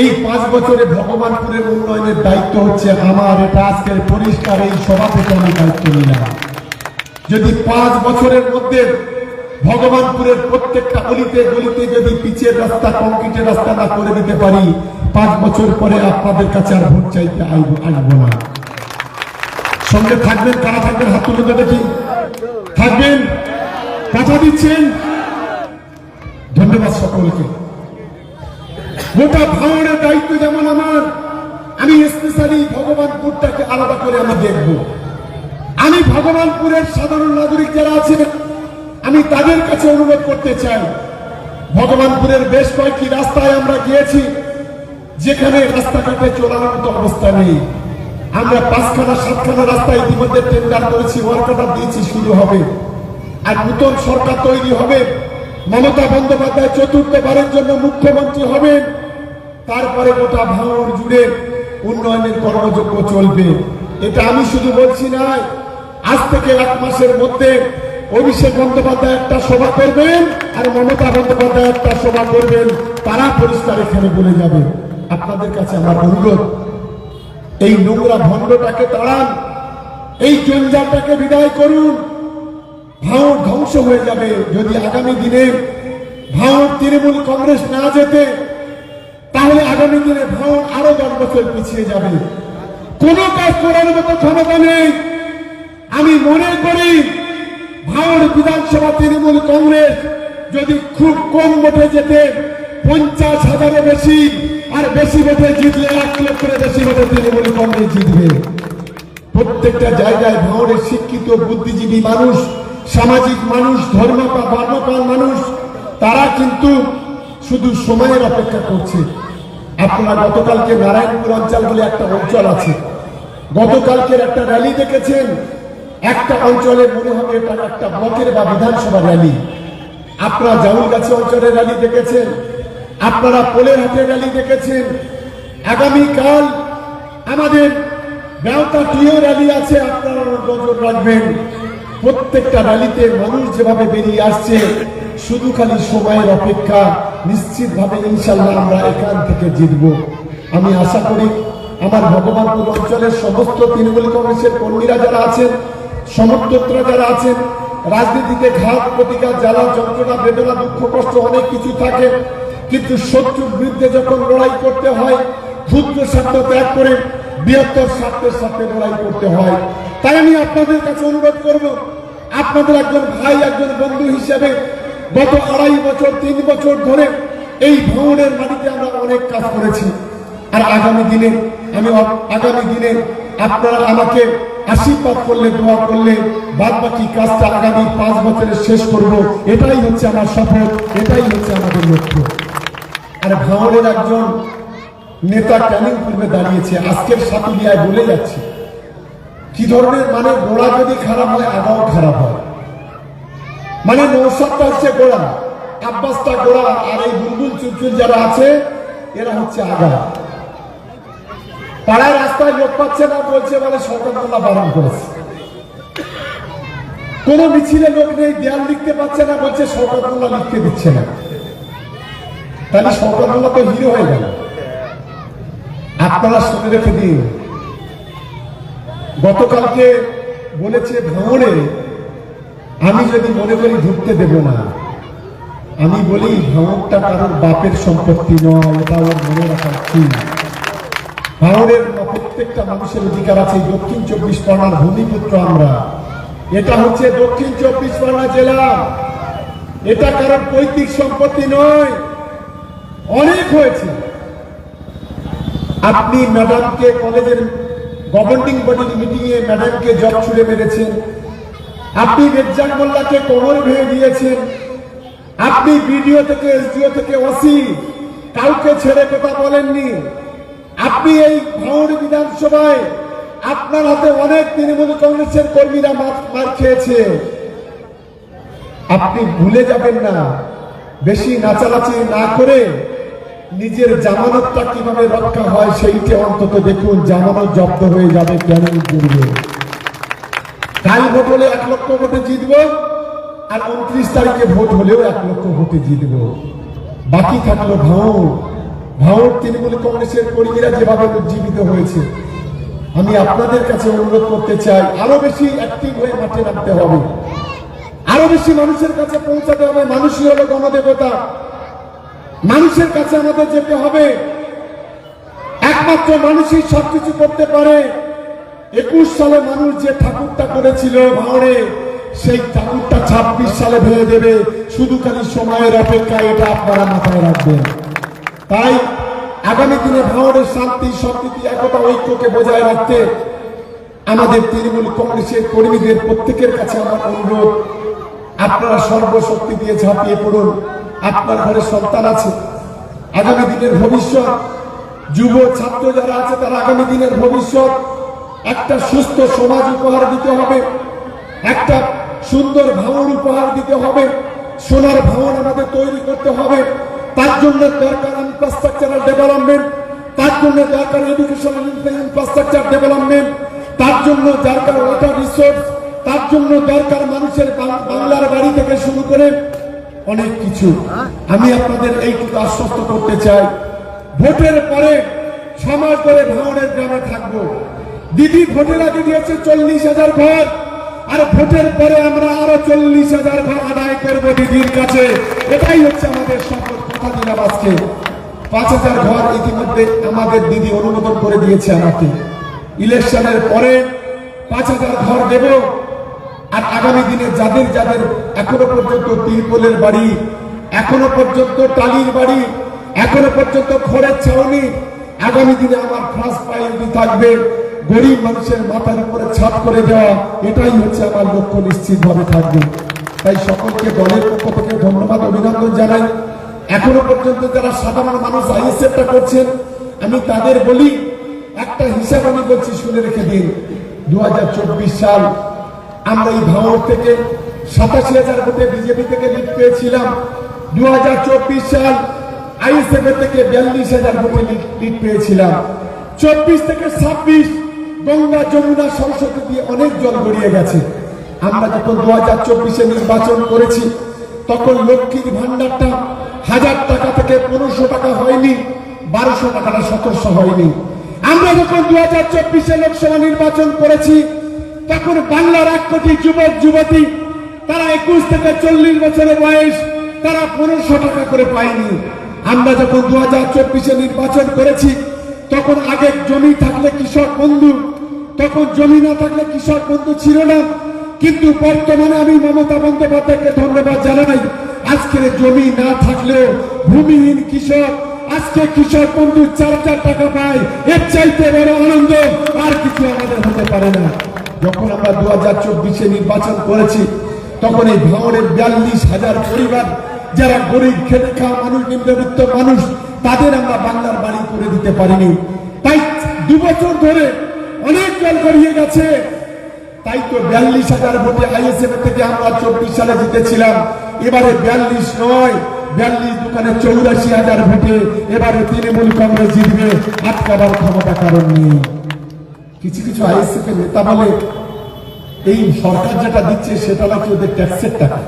এই 5 বছরে ভগবানপুরের উন্নয়নের দায়িত্ব হচ্ছে আমার। এটা আজকের পরিষ্কার, এই সভা থেকে আমি দায়িত্ব নিলাম। যদি 5 বছরের মধ্যে ভগবানপুরের প্রত্যেকটা অলিতে গলিতে যদি পিচের রাস্তা, কংক্রিটের রাস্তা না করে দিতে পারি, 5 বছর পরে আপনাদের কাছে আর ভোট চাইতে আসবো না। সঙ্গে থাকবেন, কারা থাকবেন হাত তুলে দেখি। থাকবেন? কথা দিচ্ছেন? ধন্যবাদ সকলকে। গোটা ভাঙড়ের দায়িত্ব যেমন আমার, আমি স্পেশালি ভগবানপুরটাকে আলাদা করে আমি দেখব। আমি ভগবানপুরের সাধারণ নাগরিক যারা আছেন, আমি তাদের কাছে অনুরোধ করতে চাই, ভগবানপুরের বেশ কয়েকটি রাস্তায় আমরা গিয়েছি যেখানে রাস্তাঘাটে চলার মতো অবস্থা নেই। আমরা 5খানা 7খানা রাস্তা ইতিমধ্যে টেন্ডার করেছি, ওয়ার্কার দিয়েছি, শুরু হবে। আর নতুন সরকার তৈরি হবে, মমতা বন্দ্যোপাধ্যায় 4র্থবারের জন্য মুখ্যমন্ত্রী হবেন। তারপরে গোটা ভাঙড় জুড়ে উন্নয়নের কর্মযজ্ঞ চলবে। এটা আমি শুধু বলছি না, আজ থেকে 1 মাসের মধ্যে অভিষেক বন্দ্যোপাধ্যায় একটা সভা করবেন আর মমতা বন্দ্যোপাধ্যায় একটা সভা করবেন, তারা পরিষ্কার এখানে বলে যাবে। আপনাদের কাছে আমার অনুরোধ, এই নোংরা ভণ্ডটাকে তাড়ান, এই জঞ্জালটাকে বিদায় করুন। ভাঙড় ধ্বংস হয়ে যাবে যদি আগামী দিনে ভাঙড় তৃণমূল কংগ্রেস না যেতে, তাহলে আগামী দিনে ভাঙড় আরো 10 বছর পিছিয়ে যাবে। কোনো কাজ করার মতো ক্ষমতা নেই। আমি মনে করি ভাঙড় বিধানসভা তৃণমূল কংগ্রেস যদি খুব কম ভোটে যেতে 50,000-এর বেশি, আর বেশি ভোটে জিতলে 1 লক্ষের বেশি ভোটে তৃণমূল কংগ্রেস জিতবে। প্রত্যেকটা জায়গায় ভাঙড়ের শিক্ষিত বুদ্ধিজীবী মানুষ, সামাজিক মানুষ, ধর্মপ্রাণ মানুষ, তারা কিন্তু শুধু সময়ের অপেক্ষা করছে। আপনারা গতকালকে নারায়ণপুর অঞ্চল বলে একটা অঞ্চল আছে, গতকালকের একটা র্যালি দেখেছেন। একটা অঞ্চলে মনে হবে এটা একটা ব্লকের বা বিধানসভা র্যালি। আপনারা জাউলগাছি অঞ্চলের র্যালি দেখেছেন, আপনারা পোলেরহাটের র্যালি দেখেছেন। আগামীকাল আমাদের বেওতাটিও র্যালি আছে, আপনারা নজর রাখবেন। প্রত্যেকটা র্যালিতে মানুষ যেভাবে বেরিয়ে আসছে, শুধু খালি সময়ের অপেক্ষা। নিশ্চিতভাবে ইনশাল্লাহ আমরা এখান থেকে জিতব। আমি আশা করি আমার ভগবানপুর অঞ্চলের সমস্ত তৃণমূল কংগ্রেসের কর্মীরা যারা আছেন, সমর্থকরা যারা আছেন, রাজনীতিতে ঘাত প্রতিঘাত, জ্বালা যন্ত্রণা, বেদনা, দুঃখ কষ্ট অনেক কিছু থাকে, কিন্তু শত্রুর বিরুদ্ধে যখন লড়াই করতে হয়, ক্ষুদ্র স্বার্থ ত্যাগ করে বৃহত্তর স্বার্থের সাথে লড়াই করতে হয়। তাই আমি আপনাদের কাছে অনুরোধ করব, আপনাদের একজন ভাই, একজন বন্ধু হিসেবে গত 2.5 বছর 3 বছর ধরে এই ভাঙড়ের মাটিতে আমরা অনেক কাজ করেছি। আর আগামী দিনে আপনারা আমাকে আশীর্বাদ করলে, দোয়া করলে বাদ বাকি কাজটা আগামী 5 বছরে শেষ করব। এটাই হচ্ছে আমার শপথ, এটাই হচ্ছে আমাদের লক্ষ্য। আর ভাঙড়ের একজন নেতা ক্যানিং পূর্বে দাঁড়িয়েছে, আজকের সাতুলিয়ায় বলে যাচ্ছে কি ধরনের, মানে গোড়া যদি খারাপ হয় আগাও খারাপ হয়। মানে নৌসাদটা হচ্ছে গোড়া, আব্বাসটা গোড়া, আর এই বুলবুল চুলচুল যারা আছে এরা হচ্ছে আগা। পাড়ায় রাস্তায় লোক পাচ্ছে না, বলছে বলে সরকার বারণ করেছে। কোন মিছিলে লোক নেই, দেয়াল লিখতে পারছে না, বলছে সরকার লিখতে দিচ্ছে না। তাহলে সরকার তো হিরো হয়ে গেল। আপনারা শুনে রেখে দিন, গতকালকে বলেছে ভাঙড়ে আমি যদি মনে করি ঢুকতে দেব না, আমি বলি ভাঙড়টা কারোর বাপের সম্পত্তি নয়, এটা ওর মনে রাখা উচিত। ভাঙড়ের প্রত্যেকটা মানুষের অধিকার আছে। দক্ষিণ 24 পরগনার ভূমিপুত্র আমরা। এটা হচ্ছে দক্ষিণ 24 পরগনা জেলা, এটা কারোর পৈতৃক সম্পত্তি নয়। অনেক হয়েছে। আপনি ম্যাডামকে কলেজের গভর্নিং বডির মিটিং এ ম্যাডামকে জব ছুড়ে মেরেছেন, আপনি রেজ্জাক মোল্লাকে কোমর ভেঙে দিয়েছেন, আপনি বিডিও থেকে এসডিও থেকে ওসি কাউকে ছেড়ে কথা বলেননি। আপনি এই ভাঙড় বিধানসভায় আপনার হাতে অনেক তৃণমূল কংগ্রেসের কর্মীরা মার খেয়েছে। আপনি ভুলে যাবেন না, বেশি নাচানাচি না করে নিজের জামানতটা কিভাবে রক্ষা হয় সেইটা অন্তত দেখুন। জামানত জব্দ হয়ে যাবে কেন করবে? কাল ভোট হলে 1 লক্ষ ভোটে জিতবো, আর 29 তারিখে ভোট হলেও 1 লক্ষ ভোটে জিতবো। বাকি থাকলো ভাঙড় তৃণমূল কংগ্রেসের কর্মীরা যেভাবে উজ্জীবিত হয়েছে। আমি আপনাদের কাছে অনুরোধ করতে চাই, আরো বেশি অ্যাক্টিভ হয়ে মাঠে নামতে হবে, আরো বেশি মানুষের কাছে পৌঁছাতে হবে। মানুষই হলো গণদেবতা, মানুষের কাছে আমাদের যেতে হবে। একমাত্র মানুষই সবকিছু করতে পারে। 21 সালে মানুষ যে ঠাকুরটা করেছিল ভাঙড়ে, সেই ঠাকুরটা 26 সালে ভেঙে দেবে। শুধু খালি সময়ের অপেক্ষা, এটা আপনারা মাথায় রাখবেন। তাই আগামী দিনে ভাঙড়ের শান্তি, সম্প্রীতি, একতা, ঐক্যকে বজায় রাখতে আমাদের তৃণমূল কংগ্রেসের কর্মীদের প্রত্যেকের কাছে আমার অনুরোধ, আপনারা সর্বশক্তি দিয়ে ঝাঁপিয়ে পড়ুন। আপনার ঘরে সন্তান আছে, আগামী দিনের ভবিষ্যৎ, যুব ছাত্র যারা আছে তারা আগামী দিনের ভবিষ্যৎ। একটা সুস্থ সমাজ উপহার দিতে হবে, একটা সুন্দর ভাঙড় উপহার দিতে হবে, সোনার ভাঙড় আমাদের তৈরি করতে হবে। তার জন্য দরকার ইনফ্রাস্ট্রাকচারাল ডেভেলপমেন্ট, তার জন্য দরকার এডুকেশনাল ইনফ্রাস্ট্রাকচার ডেভেলপমেন্ট, তার জন্য দরকার ওয়াটার রিসোর্স, তার জন্য দরকার মানুষের বাংলার বাড়ি থেকে শুরু করে অনেক কিছু। আমি আপনাদের এইটুকু আশ্বস্ত করতে চাই, ভোটের পরে সমাজ করে ভাঙড়ের গ্রামে থাকবো। দিদি ভোটের আগে দিয়েছে 40,000 ঘর, আর ভোটের পরে আমরা আরো 40,000 ঘর আদায় করবো দিদির কাছে। এটাই হচ্ছে আমাদের শপথ। কথা দিলাম আজকে 5,000 ঘর ইতিমধ্যে আমাদের দিদি অনুমোদন করে দিয়েছে আমাকে। ইলেকশনের পরে 5,000 ঘর দেব। আর আগামী দিনে যাদের যাদের এখনো পর্যন্ত তিরপলের বাড়ি, এখনো পর্যন্ত টালির বাড়ি, এখনো পর্যন্ত খড়ের ছাউনি, আগামী দিনে আমার ফার্স্ট প্রায়োরিটি থাকবে গরিব মানুষের মাথার উপরে ছাদ করে দেওয়া। এটাই হচ্ছে আমার লক্ষ্য, নিশ্চিতভাবে থাকবে। তাই সকলকে দলের পক্ষ থেকে ধন্যবাদ, অভিনন্দন জানাই। এখনো পর্যন্ত যারা সাধারণ মানুষ আইএসএফটা করছেন, আমি তাদের বলি, একটা হিসাব আমি বলছি, শুনে রেখে দিন। 2024 সাল আমরা এই ভাঙড় থেকে 87,000 ভোটে বিজেপি থেকে লিড পেয়েছিলাম। 2024 সাল আইএসএফ থেকে 42,000 ভোটে লিড পেয়েছিলাম। 24 থেকে 26 গঙ্গা যমুনা সরস্বতী দিয়ে অনেক জল গড়িয়ে গেছে। আমরা যখন 2024-এ নির্বাচন করেছি, তখন লক্ষ্মীর ভান্ডারটা 1000 টাকা থেকে 1500 টাকা হয়নি, 1200 টাকাটা 1700 হয়নি। আমরা যখন 2024-এ লোকসভা নির্বাচন করেছি, তখন বাংলার 1 কোটি যুবক যুবতী, তারা 21 থেকে 40 বছরের বয়স, তারা 1500 টাকা করে পায়নি। আমরা যখন 2024-এ নির্বাচন করেছি, তখন আগে জমি থাকলে কৃষক বন্ধু, তখন জমি না থাকলে কৃষক বন্ধু ছিল না। কিন্তু বর্তমানে আমি মমতা বন্দ্যোপাধ্যায়কে ধন্যবাদ জানাই, আজকের জমি না থাকলেও ভূমিহীন কৃষক আজকে কৃষক বন্ধু 4,000 টাকা পায়। এর চাইতে বড় আনন্দ আর কিছু আমাদের হতে পারে না। যখন আমরা 2024-এ নির্বাচন করেছি, তখন এই ভাঙড়ের 42,000 পরিবার, যারা গরিব খেটে খাওয়া মানুষ, নিম্নবিত্ত মানুষ, তাদের আমরা বাংলার বাড়ি করে দিতে পারিনি। তাই 2 বছর ধরে অনেক জল গড়িয়ে গেছে। তাই তো 42,000 ভোটে আইএসএফ থেকে আমরা 24 সালে জিতেছিলাম। এবারে 42 নয়, 42 দোকানে 84,000 ভোটে এবারে তৃণমূল কংগ্রেস জিতবে, আটকাবার ক্ষমতা কারণ নেই। কিছু কিছু আইএসএফ এর নেতা বলে এই সরকার যেটা দিচ্ছে সেটা নাকি ওদের ট্যাক্সের টাকা।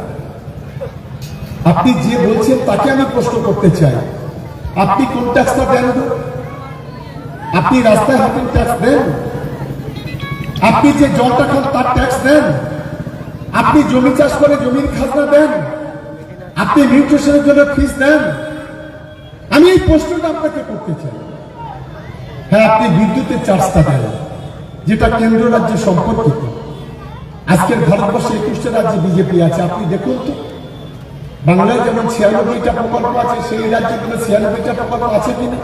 আপনি যে বলছেন তাকে আমি প্রশ্ন করতে চাই, আপনি কোন ট্যাক্সটা দেন? আপনি রাস্তায় হাঁটেন ট্যাক্স দেন? আপনি যে জলটা খান তার ট্যাক্স দেন? আপনি জমি চাষ করে জমির খাজনা দেন? আপনি নিউট্রিশনের জন্য ফিস দেন? আমি এই প্রশ্নটা আপনাকে করতে চাই। হ্যাঁ, আপনি বিদ্যুতের চার্জটা দেন, যেটা কেন্দ্র রাজ্যে সম্পর্কিত। আজকের ভারতবর্ষে 21টা রাজ্যে বিজেপি আছে, আপনি দেখুন তো। বাংলায় যেমন 96টা প্রকল্প আছে, সেই রাজ্যগুলো 96টা প্রকল্প আছে কিনা?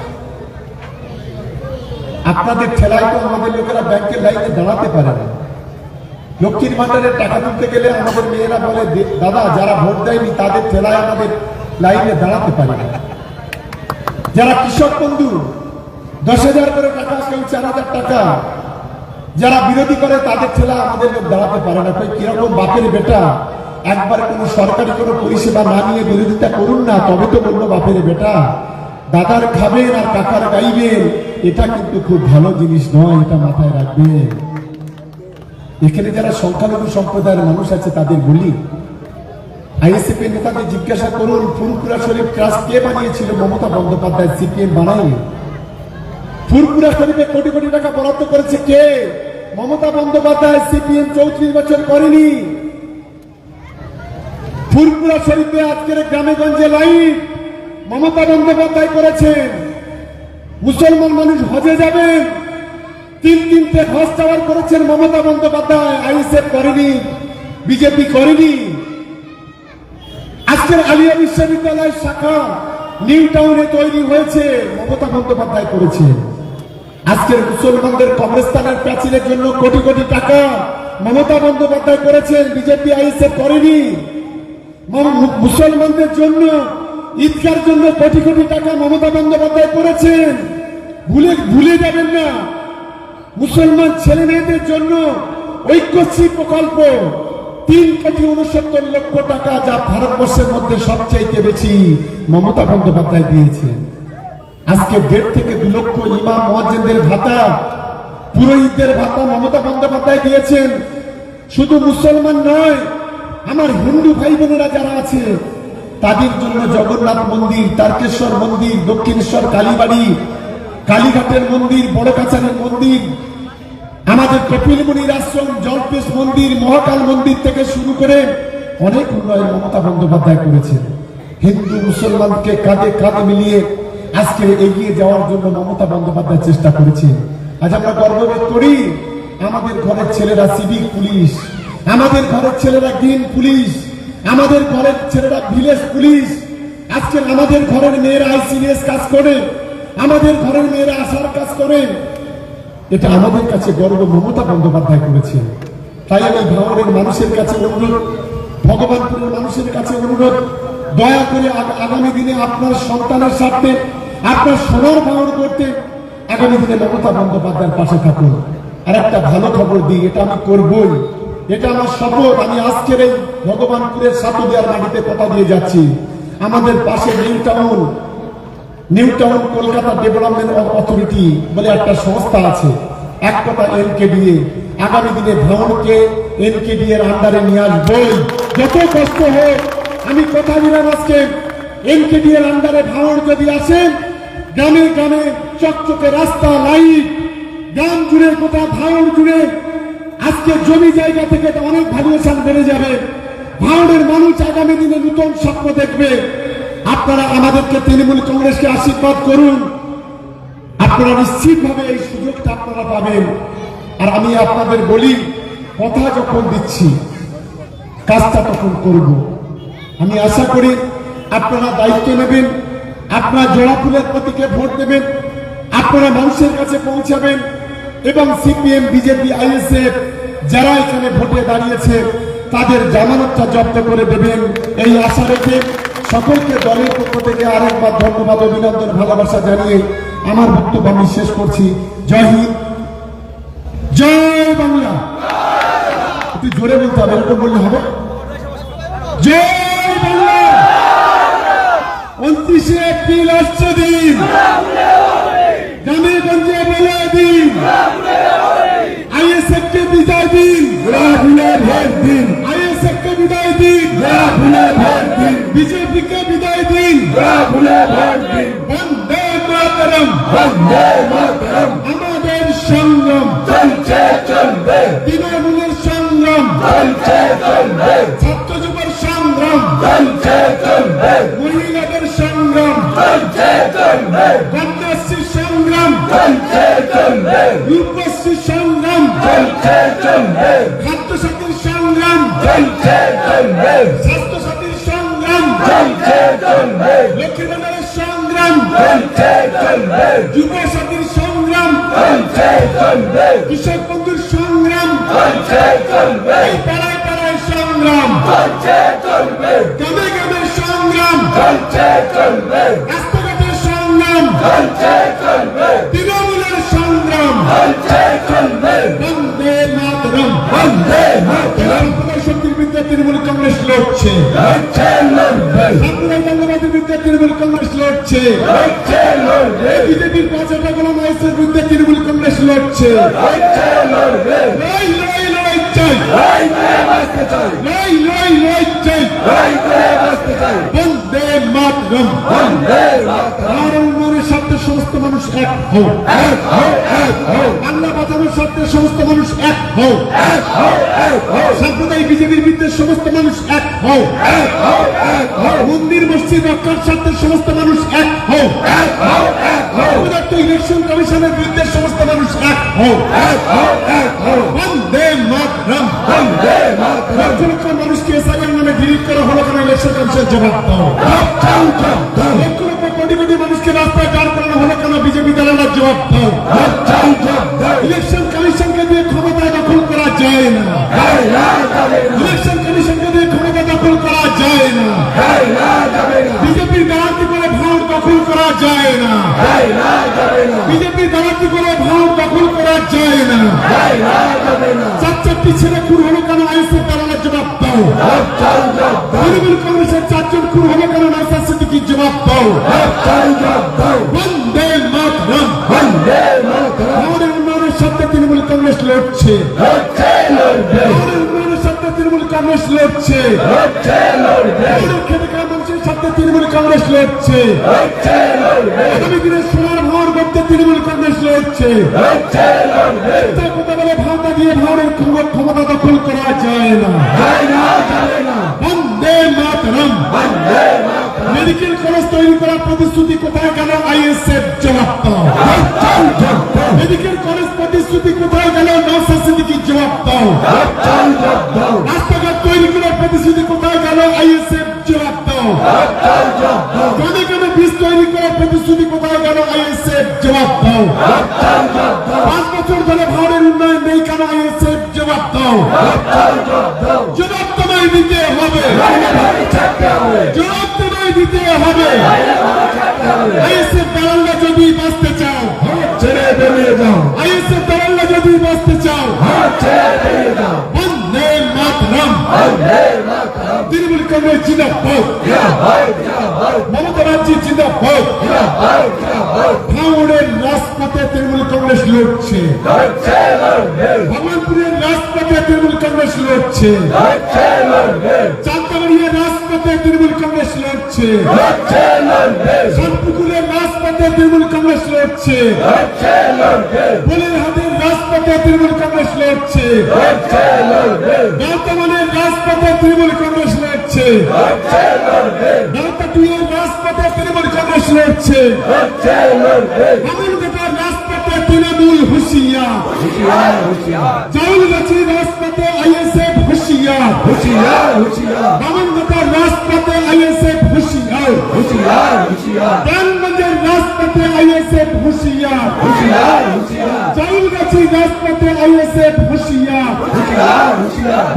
আপনাদের ঠেলায় তো আমাদের লোকেরা ব্যাংকের লাইনে দাঁড়াতে পারে না। লক্ষ্মীর ভান্ডারের টাকা তুলতে গেলে আমাদের মেয়েরা বলে, দাদা যারা ভোট দেয়নি তাদের ঠেলায় আমাদের লাইনে দাঁড়াতে পারে না। যারা কৃষক বন্ধু 10,000 করে টাকা, কেউ 4,000 টাকা, যারা বিরোধী করে তাদের ঠেলা আমাদের লোক দাঁড়াতে পারে না। তাই কিরকম বাপের বেটা, একবার কোন সরকারি কোনো পরিষেবা না নিয়ে বিরোধিতা করুন না, তবে তো বললো বাপের বেটা। দাদার খাবেন আর কাকার গাইবেন, এটা কিন্তু খুব ভালো জিনিস নয়, এটা মাথায় রাখবেন। এখানে যারা সংখ্যালঘু সম্প্রদায়ের মানুষ আছে তাদের বলি, আইএসএফ এর নেতাদের জিজ্ঞাসা করুন, ফুরপুরা শরীফ ট্রাস্ট কে বানিয়েছিল? মমতা বন্দ্যোপাধ্যায়, সিপিএম বানায়নি। ফুরপুরা শরীফে কোটি কোটি টাকা বরাদ্দ করেছে কে? মমতা বন্দ্যোপাধ্যায়, সিপিএম 34 বছর করেনি। ফুরপুরা শরীফে আজকের গ্রামে গঞ্জে লাইট মমতা বন্দ্যোপাধ্যায় করেছেন। মুসলমান মানুষ হজে যাবেন, 3-3টে হজ টাওয়ার করেছেন মমতা বন্দ্যোপাধ্যায়, আইএসএফ করেনি, বিজেপি করেনি। আজকের আলিয়া বিশ্ববিদ্যালয়ের শাখা নিউ টাউনে তৈরি হয়েছে, মমতা বন্দ্যোপাধ্যায় করেছেন। আজকের মুসলমানদের কবরস্থানের প্রাচীরের জন্য কোটি কোটি টাকা মমতা বন্দ্যোপাধ্যায় করেছেন, বিজেপি আইএসএফ করেনি। মুসলমানদের জন্য ঈদগার জন্য কোটি কোটি টাকা মমতা বন্দ্যোপাধ্যায় করেছেন, ভুলে যাবেন না। মুসলমান ছেলে মেয়েদের জন্য ঐক্যশ্রী প্রকল্প 3,69,00,000 টাকা, যা ভারতবর্ষের মধ্যে সবচেয়ে বেশি মমতা বন্দ্যোপাধ্যায় দিয়েছেন। আজকে 1.5 থেকে 2 লক্ষ ইমাম মুয়াজ্জিনদের ভাতা, পুরোহিতদের ভাতা মমতা বন্দ্যোপাধ্যায় দিয়েছেন। শুধু মুসলমান নয়, আমার হিন্দু ভাই বোনেরা যারা আছে তাদের জন্য জগন্নাথ মন্দির, তারকেশ্বর মন্দির, দক্ষিণেশ্বর কালীবাড়ি, কালীঘাটের মন্দির, বড় কাছারের মন্দির, আমাদের কপিলমুনির আশ্রম, জলপেশ মন্দির, মহাকাল মন্দির থেকে শুরু করে অনেক উন্নয়ন মমতা বন্দ্যোপাধ্যায় করেছেন। হিন্দু মুসলমানকে কাঁধে কাঁধ মিলিয়ে আজকে এগিয়ে যাওয়ার জন্য মমতা বন্দ্যোপাধ্যায় চেষ্টা করেছেন। আজ আমরা গর্ববোধ করি, আমাদের ঘরের ছেলেরা সিভিক পুলিশ, আমাদের ঘরের ছেলেরা গ্রিন পুলিশ, আমাদের ঘরের ছেলেরা ভিলেজ পুলিশ, আজকে আমাদের ঘরের মেয়েরা আইসিডিএস কাজ করে, আমাদের ঘরের মেয়েরা আশার কাজ করে। এটা আমাদের কাছে গর্ব, মমতা বন্দ্যোপাধ্যায় করেছেন। তাই আমি ভাঙড়ের মানুষের কাছে অনুরোধ, ভগবানপুরের মানুষের কাছে অনুরোধ, দয়া করে আগামী দিনে আপনার সন্তানের স্বার্থে, আপনার সোনার ভাঙড় করতে আগামী দিনে মমতা বন্দ্যোপাধ্যায়ের পাশে থাকুন। আর একটা ভালো খবর দিই, এটা আমি করবই, এটা আমার শপথ। আমি আজকের এই ভগবানপুরের সাতুদিয়ার মাটিতে কথা দিয়ে যাচ্ছি, আমাদের পাশে new town Kolkata development authority বলে একটা সংস্থা আছে, এক কথা এনকেডিএ। আগামী দিনে ভাঙড়কে এনকেডিএ এর আন্ডারে নিয়ে আসবই, যত কষ্ট হোক। আমি কথা দিলাম, আজকে এনকেডিএ এর আন্ডারে ভাঙড় যদি আসেন, গ্রামে গ্রামে চকচকে রাস্তা, লাইট, গ্রাম জুড়ে, গোটা ভাঙড় জুড়ে আজকে জমি জায়গা থেকে অনেক ভ্যালুয়েশন বেড়ে যাবে। ভাঙড়ের মানুষ আগামী দিনে নতুন স্বপ্ন দেখবে। আপনারা আমাদেরকে, তৃণমূল কংগ্রেসকে আশীর্বাদ করুন, আপনারা নিশ্চিতভাবে এই সুযোগটা আপনারা পাবেন। আর আমি আপনাদের বলি, কথা যখন দিচ্ছি কাজটা তখন করব। আমি আশা করি আপনারা দায়িত্ব নেবেন, আপনারা জোড়া ফুলের প্রতীকে ভোট দেবেন, আপনারা মানুষের কাছে পৌঁছাবেন এবং সিপিএম, বিজেপি, আইএসএফ যারা এখানে ভোটে দাঁড়িয়েছে তাদের জামানতটা জব্দ করে দেবেন, এই আশা রেখে সকলকে দলের পক্ষ থেকে আরেকবার ধন্যবাদ, অভিনন্দন, ভালোবাসা জানিয়ে আমার বক্তব্য আমি শেষ করছি। জয় হিন্দ, জয় বাংলা। একটু জোরে বলতে হবে, এরকম বললে হবে। জয় বাংলা, 29 এপ্রিল আসছে দিন, গ্রামে গঞ্জে বলে দিন, আইএসএফ কে বিদায় দিন, ভোট দিন, আইএসএফ কে বিদায় দিন, ভোট দিন, বিজেপি কে বিদায় দিন, ভোট দিন। বন্দে মাতরম, বন্দে মাতরম। আমাদের সংগ্রাম চলছে চলবে, তৃণমূলের সংগ্রাম চলছে চলবে, ছাত্র যুবর সংগ্রাম চলছে চলবে, মহিলাদের সংগ্রাম চলছে চলবে, কন্যাশ্রী সংগ্রাম চলছে চলবে, রূপশ্রী সংগ্রাম চলছে চলবে, খাদ্য সাথীর সংগ্রাম চলছে চলবে, স্বাস্থ্য সাথীর সংগ্রাম চলছে চলবে, লক্ষ্মী ভান্ডারের সংগ্রাম চলছে চলবে, যুব সাথীর সংগ্রাম চলছে চলবে, কৃষক বন্ধুর সংগ্রাম চলছে চলবে, পাড়ায় পাড়ায় সংগ্রাম চলছে চলবে, গ্রামে গ্রামে সংগ্রাম চলছে চলবে, রাস্তাঘাটের সংগ্রাম চলছে চলবে, তৃণমূলের সংগ্রাম চলছে চলবে। বন্দে মাতরম, বন্দে মাতরম। শক্তির বিরুদ্ধে তৃণমূল কংগ্রেস লড়ছে, সাম্প্রদায়িক বঙ্গবাদের বিরুদ্ধে তৃণমূল কংগ্রেস লড়ছে, বিজেপির 5 গোলাম আইসের বিরুদ্ধে তৃণমূল কংগ্রেস লড়ছে। লড়াই লড়াই লড়াই চাই, লড়াই লড়াই লড়াই চাই, বন্দে মাতরম, বন্দে মাতরম। উন্নয়নের স্বার্থে সমস্ত মানুষ এক হোক, বাংলা বাঁচানোর স্বার্থে সমস্ত মানুষ এক হোক, সাম্প্রদায়িক বিজেপির বিরুদ্ধে সমস্ত মানুষ এক হোক, মন্দির মসজিদ রক্ষার স্বার্থে সমস্ত মানুষ এক হোক, ইলেকশন কমিশনের বিরুদ্ধে সমস্ত মানুষ এক হোক। বন্দে মাতরম, বন্দে মাতরম। লক্ষ লক্ষ মানুষকে এসআইআর নামে ডিলিট করা হলো কেন? ইলেকশন কমিশন জবাব দাও। লক্ষ লক্ষ কোটি কোটি মানুষকে রাস্তায় দাঁড় করানো হলো কেন? বিজেপি দলের জবাব দাও। ইলেকশন কমিশনকে দিয়ে ক্ষমতা দখল করা যায় না, ইলেকশন কমিশনকে দিয়ে ক্ষমতা দখল করা যায় না, বিজেপির দাঁড়াতি করে ভোট দখল করা যায় না, বিজেপির দাঁড়াতি করে ভোট দখল করা যায় না। 4টি ছেলে খুন হলো কেন? আইএসএফ দলের জবাব দাও। তৃণমূল কংগ্রেসের 4জন খুন হলো কেন? নওশাদ সিদ্দিকীর জবাব দাও। বন্দে মাতরম, বন্দে মাতরম। আমাদের উন্নয়নের স্বার্থে তৃণমূল কংগ্রেস লড়ছে, আমাদের উন্নয়নের স্বার্থে তৃণমূল কংগ্রেস লড়ছে, খেতে খাওয়া মানুষের স্বার্থে তৃণমূল কংগ্রেস লড়ছে, আগামী দিনে সোনার ভাঙর করতে তৃণমূল কংগ্রেস লড়ছে। কথা বলে ভাওতা দিয়ে ভাঙরের ক্ষমতা দখল করা যায় না। বন্দে মাতরম, বন্দে মাতরম। মেডিকেল কলেজ তৈরি করার প্রতিশ্রুতি কোথায় গেল? আইএসএফ জবাব দাও। মেডিকেল কলেজ প্রতিশ্রুতি কোথায় গেল? নওশাদ সিদ্দিকীর জবাব দাও। রাস্তাঘাট তৈরি করার প্রতিশ্রুতি কোথায় গেল? আইএসএফ জবাব দাও। গ্রামে গ্রামে বীজ তৈরি করার প্রতিশ্রুতি কোথায় গেল? আইএসএফ জবাব দাও। 5 বছর ধরে ভাঙরের উন্নয়ন নেই কেন? আইএসএফ জবাব দাও। জবাব তোমায় দিতে হবে, জবাব তোমায় দিতে হবে। আইএসএফ দালালরা যদি বাঁচতে চাও, ছেড়ে বেরিয়ে যাও। আইএসএফ দালালরা যদি বাঁচতে চাও, বন্দে মাতরম, বন্দে মাতরম। তৃণমূল কংগ্রেস জিন্দাবাদ, মমতা ব্যানার্জি জিন্দাবাদ। ভাঙড়ের রাজপথে তৃণমূল কংগ্রেস লড়ছে, ভগবানপুরের রাজপথে তৃণমূল কংগ্রেস লড়ছে, চাঁদবাড়িয়ার রাজপথে তৃণমূল কংগ্রেস লড়ছে, শানপুকুরের রাজপথে তৃণমূল কংগ্রেস লড়ছে, বলিরহাটের রাজপথে তৃণমূল কংগ্রেস লড়ছে, বর্তমানের রাজপথে তৃণমূল কংগ্রেস লড়ছে, নলকাটিয়ার রাজপথে তৃণমূল কংগ্রেস লড়ছে, বামুনঘাটার রাজপথে তৃণমূল হুঁশিয়ার, জাউলগাছির রাজপথে আইএসএফ হুঁশিয়ার, বামুনঘাটার রাজপথে আইএসএফ হুঁশিয়ার, রামগঞ্জের রাজপথে আইএসএফ হুঁশিয়ার, জাউলগাছির রাজপথে আইএসএফ হুঁশিয়ার,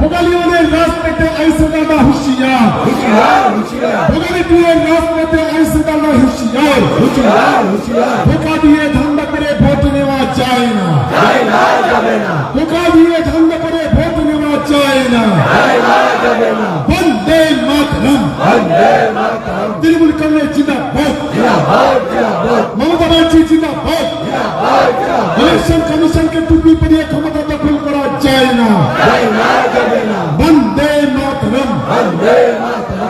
ভোগালিয়ানের রাজপথে আইসুদানা হুঁশিয়ার, ভোগালিপুরের রাজপথে আইসুদানা হুঁশিয়ার। ধোকা দিয়ে ধান্দা করে ভোট নেওয়া যায় না, ধোকা দিয়ে ধান্দা করে ভোট নেওয়া যায় না। বন্দে মাতরম, তৃণমূল কংগ্রেস জিন্দাবাদ। বলছি জিন্দাবাদ। ইলেকশন কমিশনকে টুপি পরিয়ে ক্ষমতা দখল করা যায় না। বন্দে মাতরম।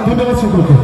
ধন্যবাদ সকলকে।